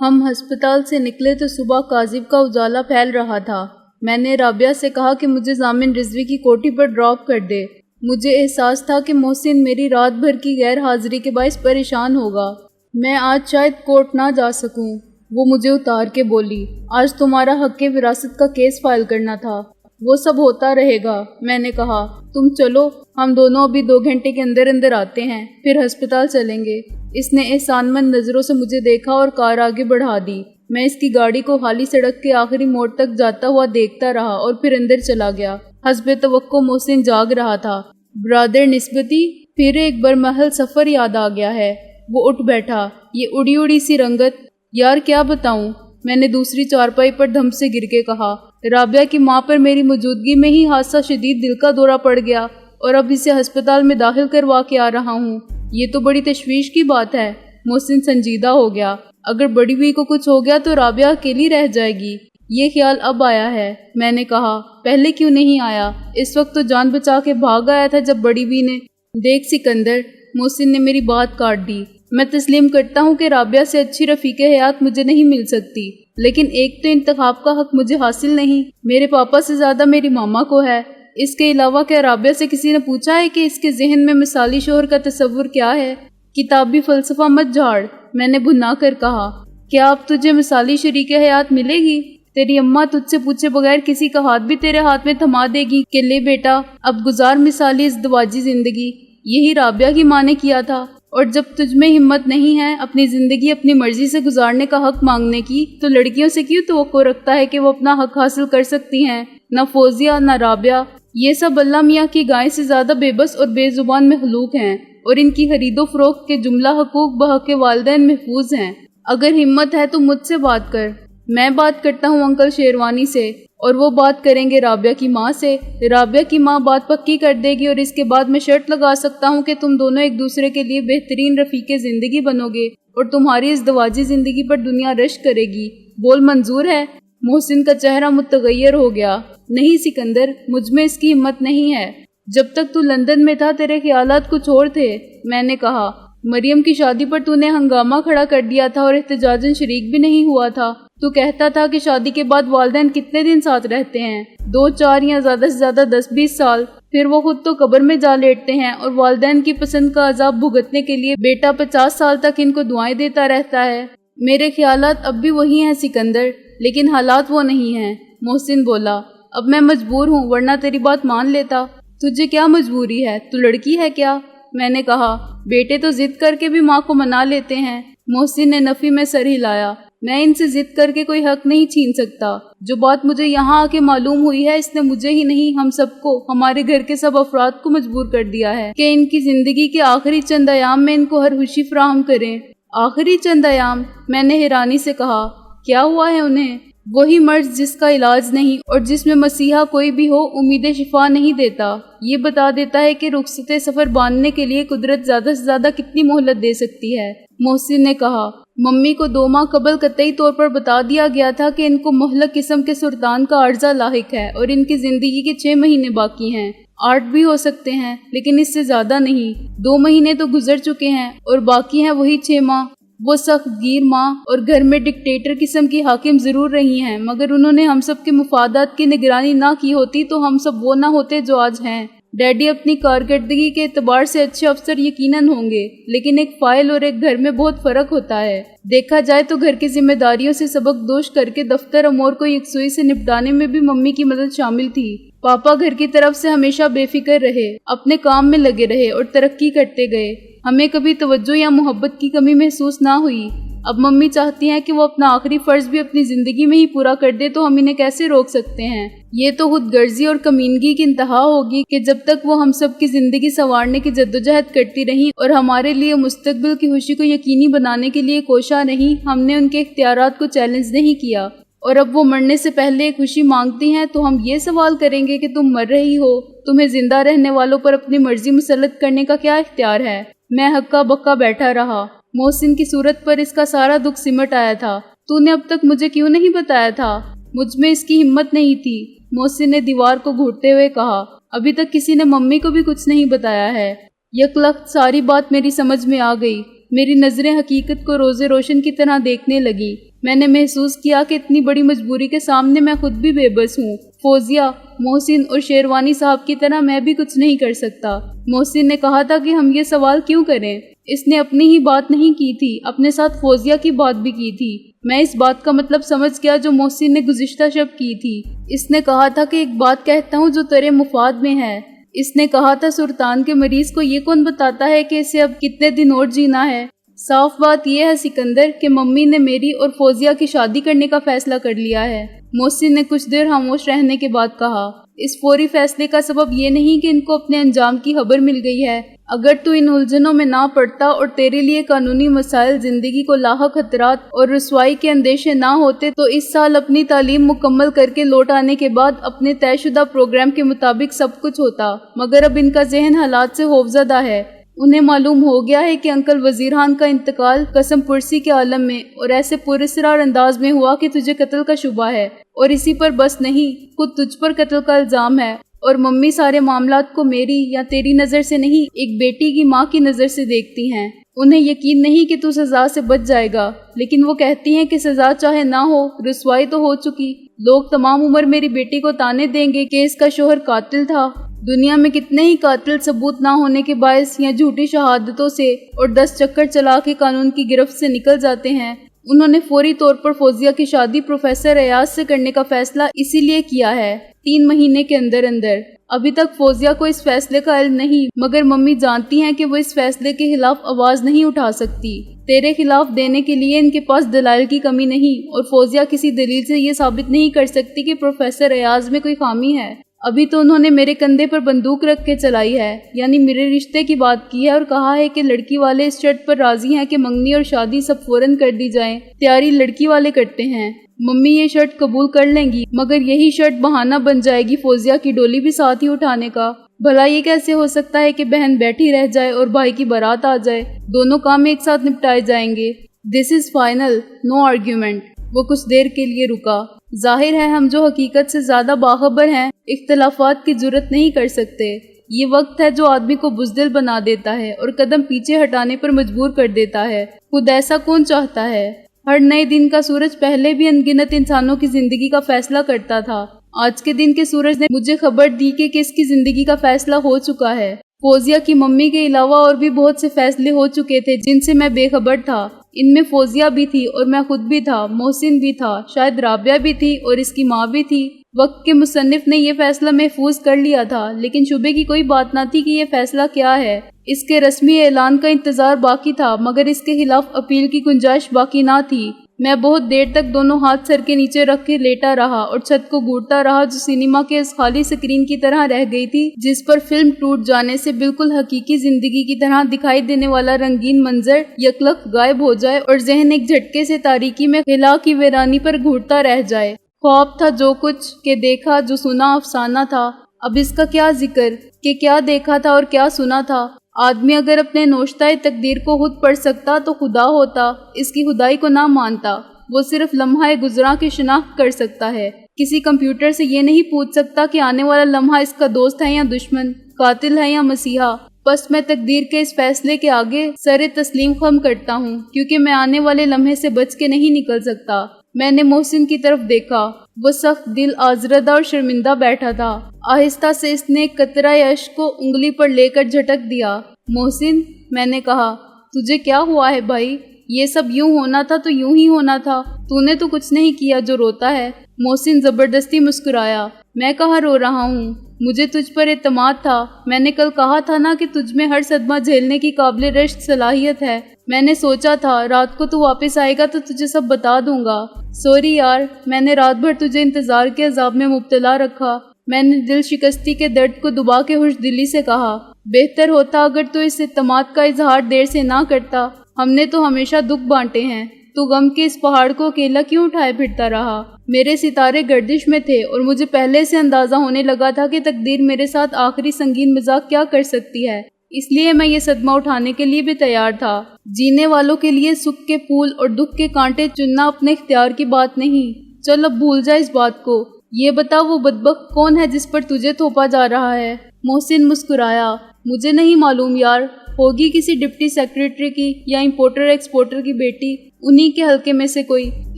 ہم ہسپتال سے نکلے تو صبح کاذب کا اجالا پھیل رہا تھا۔ میں نے رابعہ سے کہا کہ مجھے ضامن رضوی کی کوٹھی پر ڈراپ کر دے۔ مجھے احساس تھا کہ محسن میری رات بھر کی غیر حاضری کے باعث پریشان ہوگا۔ میں آج شاید کورٹ نہ جا سکوں، وہ مجھے اتار کے بولی۔ آج تمہارا حق وراثت کا کیس فائل کرنا تھا۔ وہ سب ہوتا رہے گا، میں نے کہا۔ تم چلو، ہم دونوں ابھی 2 گھنٹے کے اندر اندر آتے ہیں، پھر ہسپتال چلیں گے۔ اس نے احسان مند نظروں سے مجھے دیکھا اور کار آگے بڑھا دی۔ میں اس کی گاڑی کو خالی سڑک کے آخری موڑ تک جاتا ہوا دیکھتا رہا اور پھر اندر چلا گیا۔ حسب توقع محسن جاگ رہا تھا۔ برادر نسبتی، پھر ایک برمحل سفر یاد آ گیا ہے۔ وہ اٹھ بیٹھا۔ یہ اڑی اڑی سی رنگت، یار کیا بتاؤں، میں نے دوسری چارپائی پر دھم سے گر کے کہا۔ رابعہ کی ماں پر میری موجودگی میں ہی حادثہ شدید دل کا دورہ پڑ گیا اور اب اسے ہسپتال میں داخل کروا کے آ رہا ہوں۔ یہ تو بڑی تشویش کی بات ہے۔ محسن سنجیدہ ہو گیا۔ اگر بڑی ہوئی کو کچھ ہو گیا تو رابعہ اکیلی رہ جائے گی۔ یہ خیال اب آیا ہے، میں نے کہا۔ پہلے کیوں نہیں آیا؟ اس وقت تو جان بچا کے بھاگ آیا تھا جب بڑی ہوئی نے۔ دیکھ سکندر، محسن نے میری بات کاٹ دی۔ میں تسلیم کرتا ہوں کہ رابعہ سے اچھی رفیق حیات مجھے نہیں مل سکتی، لیکن ایک تو انتخاب کا حق مجھے حاصل نہیں۔ میرے پاپا سے زیادہ میری ماما کو ہے۔ اس کے علاوہ کیا رابعہ سے کسی نے پوچھا ہے کہ اس کے ذہن میں مثالی شوہر کا تصور کیا ہے؟ کتابی فلسفہ مت جھاڑ، میں نے بھنا کر کہا۔ کیا اب تجھے مثالی شریک حیات ملے گی؟ تیری اماں تجھ سے پوچھے بغیر کسی کا ہاتھ بھی تیرے ہاتھ میں تھما دے گی کہ لے بیٹا اب گزار مثالی ازدواجی زندگی۔ یہی رابعہ کی ماں نے کیا تھا۔ اور جب تجھ میں ہمت نہیں ہے اپنی زندگی اپنی مرضی سے گزارنے کا حق مانگنے کی، تو لڑکیوں سے کیوں توقع رکھتا ہے کہ وہ اپنا حق حاصل کر سکتی ہیں؟ نہ فوزیہ نہ رابعہ، یہ سب اللہ میاں کی گائے سے زیادہ بے بس اور بے زبان مخلوق ہیں، اور ان کی خرید و فروخت کے جملہ حقوق بحق والدین محفوظ ہیں۔ اگر ہمت ہے تو مجھ سے بات کر۔ میں بات کرتا ہوں انکل شیروانی سے، اور وہ بات کریں گے رابعہ کی ماں سے۔ رابعہ کی ماں بات پکی کر دے گی اور اس کے بعد میں شرط لگا سکتا ہوں کہ تم دونوں ایک دوسرے کے لیے بہترین رفیق زندگی بنو گے اور تمہاری ازدواجی زندگی پر دنیا رشک کرے گی۔ بول منظور ہے؟ محسن کا چہرہ متغیر ہو گیا۔ نہیں سکندر، مجھ میں اس کی ہمت نہیں ہے۔ جب تک تو لندن میں تھا تیرے خیالات کچھ اور تھے، میں نے کہا۔ مریم کی شادی پر تو نے ہنگامہ کھڑا کر دیا تھا اور احتجاجاً شریک بھی نہیں ہوا تھا۔ تو کہتا تھا کہ شادی کے بعد والدین کتنے دن ساتھ رہتے ہیں؟ 2 4 یا زیادہ سے زیادہ 10 20 سال، پھر وہ خود تو قبر میں جا لیٹتے ہیں اور والدین کی پسند کا عذاب بھگتنے کے لیے بیٹا 50 سال تک ان کو دعائیں دیتا رہتا ہے۔ میرے خیالات اب بھی وہی ہیں سکندر، لیکن حالات وہ نہیں ہیں۔ محسن بولا۔ اب میں مجبور ہوں، ورنہ تیری بات مان لیتا۔ تجھے کیا مجبوری ہے؟ تو لڑکی ہے کیا؟ میں نے کہا۔ بیٹے تو ضد کر کے بھی ماں کو منا لیتے ہیں۔ محسن نے نفی میں سر ہلایا۔ میں ان سے ضد کر کے کوئی حق نہیں چھین سکتا۔ جو بات مجھے یہاں آ کے معلوم ہوئی ہے، اس نے مجھے ہی نہیں ہم سب کو، ہمارے گھر کے سب افراد کو مجبور کر دیا ہے کہ ان کی زندگی کے آخری چند ایام میں ان کو ہر خوشی فراہم کریں۔ آخری چند ایام؟ میں نے حیرانی سے کہا۔ کیا ہوا ہے انہیں؟ وہی مرض جس کا علاج نہیں اور جس میں مسیحا کوئی بھی ہو امید شفا نہیں دیتا۔ یہ بتا دیتا ہے کہ رخصت سفر باندھنے کے لیے قدرت زیادہ سے زیادہ کتنی مہلت دے سکتی ہے۔ محسن نے کہا۔ ممی کو 2 ماہ قبل قطعی طور پر بتا دیا گیا تھا کہ ان کو مہلک قسم کے سرطان کا عرضہ لاحق ہے اور ان کی زندگی کے 6 مہینے باقی ہیں۔ 8 بھی ہو سکتے ہیں، لیکن اس سے زیادہ نہیں۔ 2 مہینے تو گزر چکے ہیں اور باقی ہیں وہی 6 ماہ۔ وہ سخت گیر ماں اور گھر میں ڈکٹیٹر قسم کی حاکم ضرور رہی ہیں، مگر انہوں نے ہم سب کے مفادات کی نگرانی نہ کی ہوتی تو ہم سب وہ نہ ہوتے جو آج ہیں۔ ڈیڈی اپنی کارکردگی کے اعتبار سے اچھے افسر یقیناً ہوں گے، لیکن ایک فائل اور ایک گھر میں بہت فرق ہوتا ہے۔ دیکھا جائے تو گھر کی ذمہ داریوں سے سبق دوش کر کے دفتر امور کو یکسوئی سے نپٹانے میں بھی ممی کی مدد شامل تھی۔ پاپا گھر کی طرف سے ہمیشہ بے فکر رہے، اپنے کام میں لگے رہے اور ترقی کرتے گئے۔ ہمیں کبھی توجہ یا محبت کی کمی محسوس نہ ہوئی۔ اب ممی چاہتی ہیں کہ وہ اپنا آخری فرض بھی اپنی زندگی میں ہی پورا کر دے، تو ہم انہیں کیسے روک سکتے ہیں؟ یہ تو خود غرضی اور کمینگی کی انتہا ہوگی کہ جب تک وہ ہم سب کی زندگی سنوارنے کی جدوجہد کرتی رہیں اور ہمارے لیے مستقبل کی خوشی کو یقینی بنانے کے لیے کوشاں نہیں، ہم نے ان کے اختیارات کو چیلنج نہیں کیا، اور اب وہ مرنے سے پہلے خوشی مانگتی ہیں، تو ہم یہ سوال کریں گے کہ تم مر رہی ہو، تمہیں زندہ رہنے والوں پر اپنی مرضی مسلط کرنے کا کیا اختیار ہے؟ میں ہکا بکا بیٹھا رہا۔ محسن کی صورت پر اس کا سارا دکھ سمٹ آیا تھا۔ تو نے اب تک مجھے کیوں نہیں بتایا تھا؟ مجھ میں اس کی ہمت نہیں تھی، محسن نے دیوار کو گھونٹتے ہوئے کہا۔ ابھی تک کسی نے ممی کو بھی کچھ نہیں بتایا ہے۔ یکلخت ساری بات میری سمجھ میں آ گئی۔ میری نظریں حقیقت کو روز روشن کی طرح دیکھنے لگی۔ میں نے محسوس کیا کہ اتنی بڑی مجبوری کے سامنے میں خود بھی بے بس ہوں۔ فوزیہ، محسن اور شیروانی صاحب کی طرح میں بھی کچھ نہیں کر سکتا۔ محسن نے کہا تھا کہ ہم یہ سوال کیوں کریں؟ اس نے اپنی ہی بات نہیں کی تھی، اپنے ساتھ فوزیہ کی بات بھی کی تھی۔ میں اس بات کا مطلب سمجھ گیا جو محسن نے گزشتہ شب کی تھی۔ اس نے کہا تھا کہ ایک بات کہتا ہوں جو تیرے مفاد میں ہے۔ اس نے کہا تھا سرطان کے مریض کو یہ کون بتاتا ہے کہ اسے اب کتنے دن اور جینا ہے؟ صاف بات یہ ہے سکندر کہ ممی نے میری اور فوزیہ کی شادی کرنے کا فیصلہ کر لیا ہے۔ محسن نے کچھ دیر خاموش رہنے کے بعد کہا، اس فوری فیصلے کا سبب یہ نہیں کہ ان کو اپنے انجام کی خبر مل گئی ہے۔ اگر تو ان الجھنوں میں نہ پڑتا اور تیرے لیے قانونی مسائل، زندگی کو لاحق خطرات اور رسوائی کے اندیشے نہ ہوتے تو اس سال اپنی تعلیم مکمل کر کے لوٹ آنے کے بعد اپنے طے شدہ پروگرام کے مطابق سب کچھ ہوتا، مگر اب ان کا ذہن حالات سے خوفزدہ ہے۔ انہیں معلوم ہو گیا ہے کہ انکل وزیران کا انتقال قسم پرسی کے عالم میں اور ایسے پراسرار انداز میں ہوا کہ تجھے قتل کا شبہ ہے، اور اسی پر بس نہیں، خود تجھ پر قتل کا الزام ہے، اور ممی سارے معاملات کو میری یا تیری نظر سے نہیں، ایک بیٹی کی ماں کی نظر سے دیکھتی ہیں۔ انہیں یقین نہیں کہ تو سزا سے بچ جائے گا، لیکن وہ کہتی ہیں کہ سزا چاہے نہ ہو، رسوائی تو ہو چکی۔ لوگ تمام عمر میری بیٹی کو تانے دیں گے کہ اس کا شوہر قاتل تھا۔ دنیا میں کتنے ہی قاتل ثبوت نہ ہونے کے باعث یا جھوٹی شہادتوں سے اور 10 چکر چلا کے قانون کی گرفت سے نکل جاتے ہیں۔ انہوں نے فوری طور پر فوزیہ کی شادی پروفیسر ایاز سے کرنے کا فیصلہ اسی لیے کیا ہے، 3 مہینے کے اندر اندر۔ ابھی تک فوزیہ کو اس فیصلے کا علم نہیں، مگر ممی جانتی ہیں کہ وہ اس فیصلے کے خلاف آواز نہیں اٹھا سکتی۔ تیرے خلاف دینے کے لیے ان کے پاس دلائل کی کمی نہیں، اور فوزیہ کسی دلیل سے یہ ثابت نہیں کر سکتی کہ پروفیسر ایاز میں کوئی خامی ہے۔ ابھی تو انہوں نے میرے کندھے پر بندوق رکھ کے چلائی ہے، یعنی میرے رشتے کی بات کی ہے، اور کہا ہے کہ لڑکی والے اس شرط پر راضی ہیں کہ منگنی اور شادی سب فوراً کر دی جائیں۔ تیاری لڑکی والے کرتے ہیں۔ ممی یہ شرط قبول کر لیں گی، مگر یہی شرط بہانہ بن جائے گی فوزیہ کی ڈولی بھی ساتھ ہی اٹھانے کا۔ بھلا یہ کیسے ہو سکتا ہے کہ بہن بیٹھی رہ جائے اور بھائی کی بارات آ جائے؟ دونوں کام ایک ساتھ نپٹائے جائیں گے۔ دس از فائنل، نو آرگیومنٹ۔ وہ کچھ دیر کے لیے رکا۔ ظاہر ہے ہم جو حقیقت سے زیادہ باخبر ہیں اختلافات کی جرت نہیں کر سکتے۔ یہ وقت ہے جو آدمی کو بزدل بنا دیتا ہے اور قدم پیچھے ہٹانے پر مجبور کر دیتا ہے۔ خود ایسا کون چاہتا ہے؟ ہر نئے دن کا سورج پہلے بھی انگنت انسانوں کی زندگی کا فیصلہ کرتا تھا۔ آج کے دن کے سورج نے مجھے خبر دی کہ کس کی زندگی کا فیصلہ ہو چکا ہے۔ فوزیہ کی ممی کے علاوہ اور بھی بہت سے فیصلے ہو چکے تھے جن سے میں بے خبر تھا۔ ان میں فوزیہ بھی تھی اور میں خود بھی تھا، محسن بھی تھا، شاید رابعہ بھی تھی اور اس کی ماں بھی تھی۔ وقت کے مصنف نے یہ فیصلہ محفوظ کر لیا تھا، لیکن شبے کی کوئی بات نہ تھی کہ یہ فیصلہ کیا ہے۔ اس کے رسمی اعلان کا انتظار باقی تھا، مگر اس کے خلاف اپیل کی گنجائش باقی نہ تھی۔ میں بہت دیر تک دونوں ہاتھ سر کے نیچے رکھ کے لیٹا رہا اور چھت کو گھورتا رہا جو سینما کے اس خالی سکرین کی طرح رہ گئی تھی جس پر فلم ٹوٹ جانے سے بالکل حقیقی زندگی کی طرح دکھائی دینے والا رنگین منظر یکلخت غائب ہو جائے اور ذہن ایک جھٹکے سے تاریکی میں خلا کی ویرانی پر گھورتا رہ جائے۔ خواب تھا جو کچھ کہ دیکھا، جو سنا افسانہ تھا۔ اب اس کا کیا ذکر کہ کیا دیکھا تھا اور کیا سنا تھا۔ آدمی اگر اپنے نوشتہ تقدیر کو خود پڑھ سکتا تو خدا ہوتا، اس کی خدائی کو نہ مانتا۔ وہ صرف لمحہ گزراں کی شناخت کر سکتا ہے، کسی کمپیوٹر سے یہ نہیں پوچھ سکتا کہ آنے والا لمحہ اس کا دوست ہے یا دشمن، قاتل ہے یا مسیحا۔ بس میں تقدیر کے اس فیصلے کے آگے سر تسلیم خم کرتا ہوں، کیونکہ میں آنے والے لمحے سے بچ کے نہیں نکل سکتا۔ میں نے محسن کی طرف دیکھا، وہ سخت دل آزردہ اور شرمندہ بیٹھا تھا۔ آہستہ سے اس نے ایک قطرہ اشک کو انگلی پر لے کر جھٹک دیا۔ محسن، میں نے کہا، تجھے کیا ہوا ہے بھائی؟ یہ سب یوں ہونا تھا تو یوں ہی ہونا تھا، تو نے تو کچھ نہیں کیا جو روتا ہے۔ محسن زبردستی مسکرایا۔ میں کہاں رو رہا ہوں، مجھے تجھ پر اعتماد تھا۔ میں نے کل کہا تھا نا کہ تجھ میں ہر صدمہ جھیلنے کی قابل رشک صلاحیت ہے۔ میں نے سوچا تھا رات کو تو واپس آئے گا تو تجھے سب بتا دوں گا۔ سوری یار، میں نے رات بھر تجھے انتظار کے عذاب میں مبتلا رکھا۔ میں نے دل شکستی کے درد کو دبا کے خوش دلی سے کہا، بہتر ہوتا اگر تو اس اعتماد کا اظہار دیر سے نہ کرتا۔ ہم نے تو ہمیشہ دکھ بانٹے ہیں، تو غم کے اس پہاڑ کو اکیلا کیوں اٹھائے پھرتا رہا؟ میرے ستارے گردش میں تھے اور مجھے پہلے سے اندازہ ہونے لگا تھا کہ تقدیر میرے ساتھ آخری سنگین مذاق کیا کر سکتی ہے، اس لیے میں یہ صدمہ اٹھانے کے لیے بھی تیار تھا۔ جینے والوں کے لیے سکھ کے پھول اور دکھ کے کانٹے چننا اپنے اختیار کی بات نہیں۔ چل اب بھول جا اس بات کو۔ یہ بتا وہ بدبخت کون ہے جس پر تجھے تھوپا جا رہا ہے؟ محسن مسکرایا۔ مجھے نہیں معلوم یار، ہوگی کسی ڈپٹی سیکریٹری کی یا امپورٹر ایکسپورٹر کی بیٹی، انہی کے حلقے میں سے کوئی۔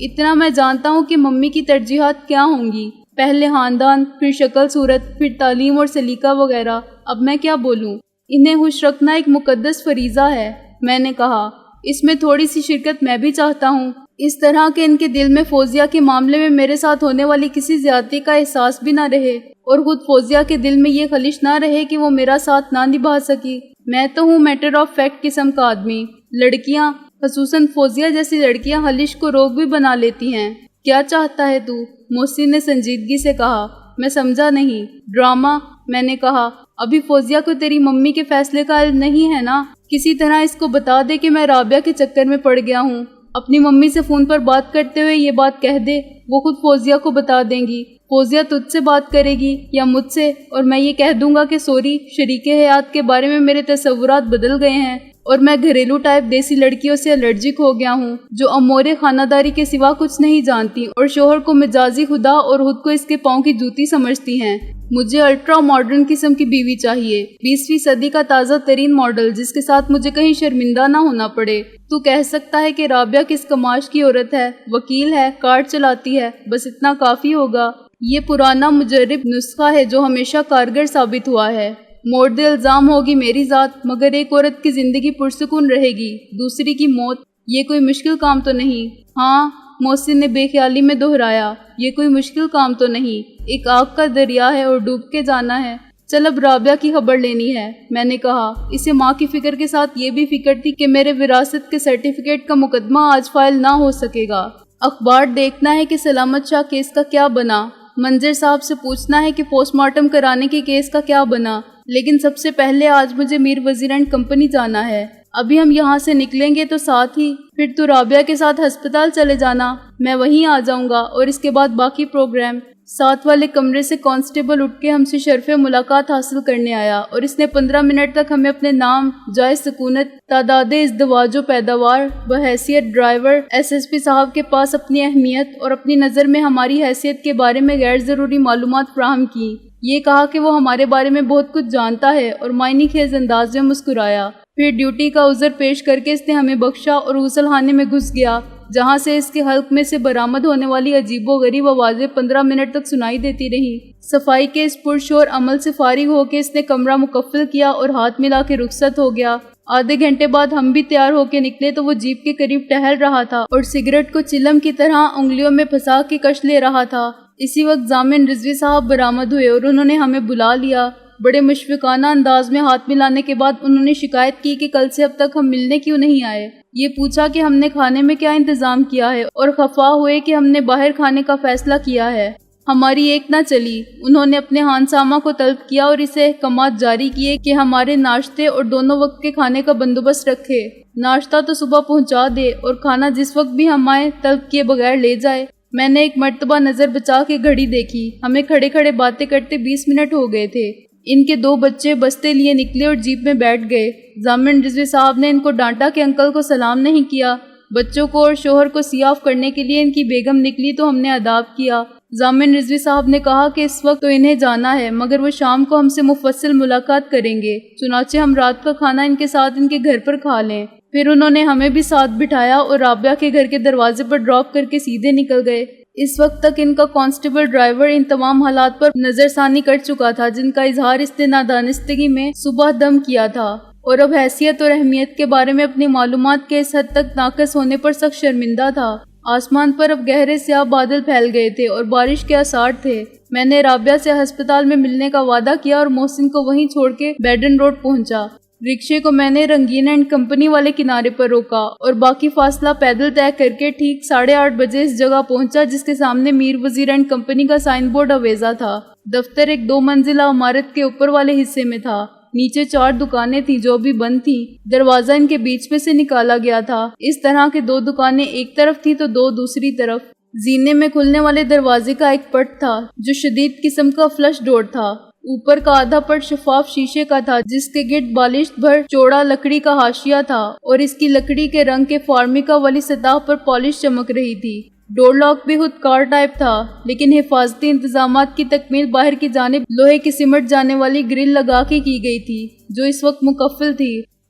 اتنا میں جانتا ہوں کہ ممی کی ترجیحات کیا ہوں گی، پہلے خاندان، پھر شکل صورت، پھر تعلیم اور سلیقہ وغیرہ۔ اب میں کیا بولوں؟ انہیں خوش رکھنا ایک مقدس فریضہ ہے، میں نے کہا۔ اس میں تھوڑی سی شرکت میں بھی چاہتا ہوں، اس طرح کہ ان کے دل میں فوزیہ کے معاملے میں میرے ساتھ ہونے والی کسی زیادتی کا احساس بھی نہ رہے، اور خود فوزیہ کے دل میں یہ خلش نہ رہے کہ وہ میرا ساتھ نہ نبھا سکی۔ میں تو ہوں میٹر آف فیکٹ قسم کا آدمی۔ لڑکیاں، خصوصاً فوزیہ جیسی لڑکیاں خلش کو روگ بھی بنا لیتی ہیں۔ کیا چاہتا ہے تو؟ محسن نے سنجیدگی سے کہا۔ میں سمجھا نہیں۔ ڈرامہ، میں نے کہا۔ ابھی فوزیہ کو تیری ممی کے فیصلے کا علم نہیں ہے نا؟ کسی طرح اس کو بتا دے کہ میں رابعہ کے چکر میں پڑ گیا ہوں۔ اپنی ممی سے فون پر بات کرتے ہوئے یہ بات کہہ دے، وہ خود فوزیہ کو بتا دیں گی۔ فوزیہ تجھ سے بات کرے گی یا مجھ سے، اور میں یہ کہہ دوں گا کہ سوری، شریک حیات کے بارے میں میرے تصورات بدل گئے ہیں اور میں گھریلو ٹائپ دیسی لڑکیوں سے الرجک ہو گیا ہوں جو امور خانہ داری کے سوا کچھ نہیں جانتی اور شوہر کو مجازی خدا اور خود کو اس کے پاؤں کی جوتی سمجھتی ہیں۔ مجھے الٹرا ماڈرن قسم کی بیوی چاہیے، 20ویں صدی کا تازہ ترین ماڈل، جس کے ساتھ مجھے کہیں شرمندہ نہ ہونا پڑے۔ تو کہہ سکتا ہے کہ رابعہ کس کماش کی عورت ہے، وکیل ہے، کار چلاتی ہے، بس اتنا کافی ہوگا۔ یہ پرانا مجرب نسخہ ہے جو ہمیشہ کارگر ثابت ہوا ہے۔ مورد الزام ہوگی میری ذات، مگر ایک عورت کی زندگی پرسکون رہے گی، دوسری کی موت۔ یہ کوئی مشکل کام تو نہیں؟ ہاں، محسن نے بے خیالی میں دہرایا، یہ کوئی مشکل کام تو نہیں۔ ایک آگ کا دریا ہے اور ڈوب کے جانا ہے۔ چل اب رابعہ کی خبر لینی ہے، میں نے کہا۔ اسے ماں کی فکر کے ساتھ یہ بھی فکر تھی کہ میرے وراثت کے سرٹیفکیٹ کا مقدمہ آج فائل نہ ہو سکے گا۔ اخبار دیکھنا ہے کہ سلامت شاہ کیس کا کیا بنا، منظر صاحب سے پوچھنا ہے کہ پوسٹ مارٹم کرانے کے کیس کا کیا بنا، لیکن سب سے پہلے آج مجھے میر وزیر اینڈ کمپنی جانا ہے۔ ابھی ہم یہاں سے نکلیں گے تو ساتھ ہی پھر تو رابعہ کے ساتھ ہسپتال چلے جانا، میں وہیں آ جاؤں گا، اور اس کے بعد باقی پروگرام۔ ساتھ والے کمرے سے کانسٹیبل اٹھ کے ہم سے شرف ملاقات حاصل کرنے آیا، اور اس نے 15 منٹ تک ہمیں اپنے نام، جائے سکونت، تعداد ازدواج و پیداوار، بحیثیت ڈرائیور ایس ایس پی صاحب کے پاس اپنی اہمیت اور اپنی نظر میں ہماری حیثیت کے بارے میں غیر ضروری معلومات فراہم کی۔ یہ کہا کہ وہ ہمارے بارے میں بہت کچھ جانتا ہے، اور معنی خیز انداز میں مسکرایا۔ پھر ڈیوٹی کا عذر پیش کر کے اس نے ہمیں بخشا اور غسل خانے میں گھس گیا، جہاں سے اس کے حلق میں سے برآمد ہونے والی عجیب و غریب آوازیں 15 منٹ تک سنائی دیتی رہیں۔ صفائی کے اس پرشور عمل سے فارغ ہو کے اس نے کمرہ مکفل کیا اور ہاتھ ملا کے رخصت ہو گیا۔ آدھے گھنٹے بعد ہم بھی تیار ہو کے نکلے تو وہ جیپ کے قریب ٹہل رہا تھا اور سگریٹ کو چلم کی طرح انگلیوں میں پھنسا کے کش لے رہا تھا۔ اسی وقت ضامن رضوی صاحب برآمد ہوئے اور انہوں نے ہمیں بلا لیا۔ بڑے مشفقانہ انداز میں ہاتھ ملانے کے بعد انہوں نے شکایت کی کہ کل سے اب تک ہم ملنے کیوں نہیں آئے۔ یہ پوچھا کہ ہم نے کھانے میں کیا انتظام کیا ہے، اور خفا ہوئے کہ ہم نے باہر کھانے کا فیصلہ کیا ہے۔ ہماری ایک نہ چلی۔ انہوں نے اپنے خانسامہ کو طلب کیا اور اسے احکامات جاری کیے کہ ہمارے ناشتے اور دونوں وقت کے کھانے کا بندوبست رکھے۔ ناشتہ تو صبح پہنچا دے اور کھانا جس وقت بھی ہم آئے طلب کیے بغیر لے جائے۔ میں نے ایک مرتبہ نظر بچا کے گھڑی دیکھی، ہمیں کھڑے کھڑے باتیں کرتے 20 منٹ ہو گئے تھے۔ ان کے 2 بچے بستے لیے نکلے اور جیپ میں بیٹھ گئے۔ ضامن رضوی صاحب نے ان کو ڈانٹا کہ انکل کو سلام نہیں کیا۔ بچوں کو اور شوہر کو سیاف کرنے کے لیے ان کی بیگم نکلی تو ہم نے اداب کیا۔ ضامن رضوی صاحب نے کہا کہ اس وقت تو انہیں جانا ہے، مگر وہ شام کو ہم سے مفصل ملاقات کریں گے، چنانچہ ہم رات کا کھانا ان کے ساتھ ان کے گھر پر کھا لیں۔ پھر انہوں نے ہمیں بھی ساتھ بٹھایا اور رابعہ کے گھر کے دروازے پر ڈراپ کر کے سیدھے نکل گئے۔ اس وقت تک ان کا کانسٹیبل ڈرائیور ان تمام حالات پر نظر ثانی کر چکا تھا جن کا اظہار اس نے نادانستگی میں صبح دم کیا تھا، اور اب حیثیت اور اہمیت کے بارے میں اپنی معلومات کے اس حد تک ناقص ہونے پر سخت شرمندہ تھا۔ آسمان پر اب گہرے سیاہ بادل پھیل گئے تھے اور بارش کے آثار تھے۔ میں نے رابعہ سے ہسپتال میں ملنے کا وعدہ کیا اور محسن کو وہیں چھوڑ کے بیڈن روڈ پہنچا۔ رکشے کو میں نے رنگین اینڈ کمپنی والے کنارے پر روکا اور باقی فاصلہ پیدل طے کر کے ٹھیک 8:30 بجے اس جگہ پہنچا جس کے سامنے میر وزیر اینڈ کمپنی کا سائن بورڈ اویزا تھا۔ دفتر ایک 2 منزلہ عمارت کے اوپر والے حصے میں تھا۔ نیچے 4 دکانیں تھیں جو بھی بند تھیں۔ دروازہ ان کے بیچ میں سے نکالا گیا تھا۔ اس طرح کے 2 دکانیں ایک طرف تھی تو 2 دوسری طرف۔ زینے میں کھلنے والے دروازے کا ایک پٹ تھا جو شدید قسم کا فلش ڈور تھا۔ اوپر کا آدھا پٹ شفاف شیشے کا تھا جس کے گرد بالشت بھر چوڑا لکڑی کا حاشیہ تھا اور اس کی لکڑی کے رنگ کے فارمیکا والی سطح پر پالش چمک رہی تھی۔ ڈور لاک بھی خود کار ٹائپ تھا، لیکن حفاظتی انتظامات کی تکمیل باہر کی جانب لوہے کی سمٹ جانے والی گرل لگا کے کی گئی تھی جو اس وقت مکفل تھی۔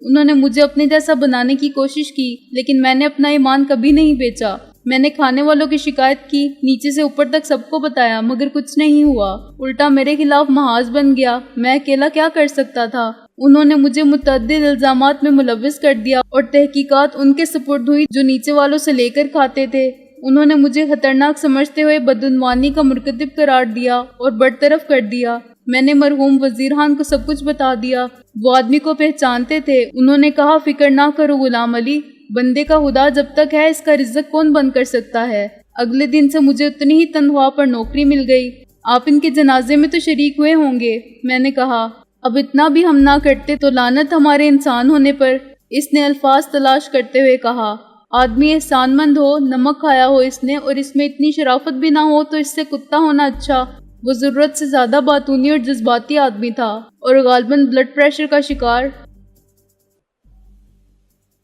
انہوں نے مجھے اپنے جیسا بنانے کی کوشش کی، لیکن میں نے اپنا ایمان کبھی نہیں بیچا۔ میں نے کھانے والوں کی شکایت کی، نیچے سے اوپر تک سب کو بتایا، مگر کچھ نہیں ہوا، الٹا میرے خلاف محاذ بن گیا۔ میں اکیلا کیا کر سکتا تھا؟ انہوں نے مجھے متعدد الزامات میں ملوث کر دیا اور تحقیقات ان کے سپرد ہوئی جو نیچے والوں سے لے کر کھاتے تھے۔ انہوں نے مجھے خطرناک سمجھتے ہوئے بدعنوانی کا مرتکب قرار دیا اور برطرف کر دیا۔ میں نے مرحوم وزیر خان کو سب کچھ بتا دیا۔ وہ آدمی کو پہچانتے تھے۔ انہوں نے کہا، فکر نہ کرو غلام علی، بندے کا خدا جب تک ہے اس کا رزق کون بند کر سکتا ہے۔ اگلے دن سے مجھے اتنی ہی تنخواہ پر نوکری مل گئی۔ آپ ان کے جنازے میں تو شریک ہوئے ہوں گے؟ میں نے کہا، اب اتنا بھی ہم نہ کرتے تو لعنت ہمارے انسان ہونے پر۔ اس نے الفاظ تلاش کرتے ہوئے کہا، آدمی احسان مند ہو، نمک کھایا ہو اس نے، اور اس میں اتنی شرافت بھی نہ ہو تو اس سے کتا ہونا اچھا۔ وہ ضرورت سے زیادہ باتونی اور جذباتی آدمی تھا اور غالباً بلڈ پریشر کا شکار۔